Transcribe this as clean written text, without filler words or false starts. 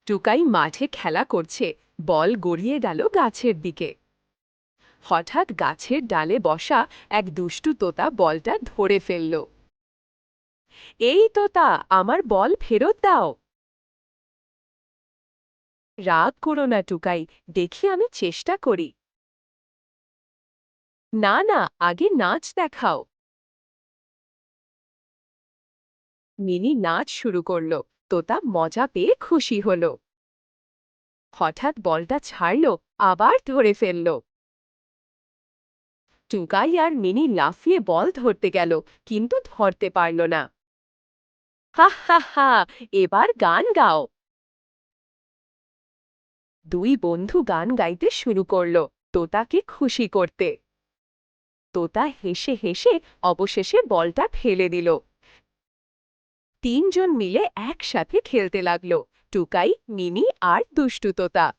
টুকাই মাঠে খেলা করছে, বল গড়িয়ে গেল গাছের দিকে। হঠাৎ গাছের ডালে বসা এক দুষ্টু তোতা বলটা ধরে ফেলল। এই তোতা, আমার বল ফেরত দাও। রাগ করো না টুকাই, দেখি আমি চেষ্টা করি। না না, আগে নাচ দেখাও। মিনি নাচ শুরু করল। তোতা মজা পেয়ে খুশি হল। হঠাৎ বলটা ছাড়ল, আবার ধরে ফেলল। টুকাই আর মিনি লাফিয়ে বল ধরতে গেল, কিন্তু ধরতে পারল না। হা হা হা, এবার গান গাও। দুই বন্ধু গান গাইতে শুরু করল, তোতাকে খুশি করতে। তোতা হেসে হেসে অবশেষে বলটা ফেলে দিল। তিনজন মিলে একসাথে খেলতে লাগলো, টুকাই, মিনি আর দুষ্টু তোতা।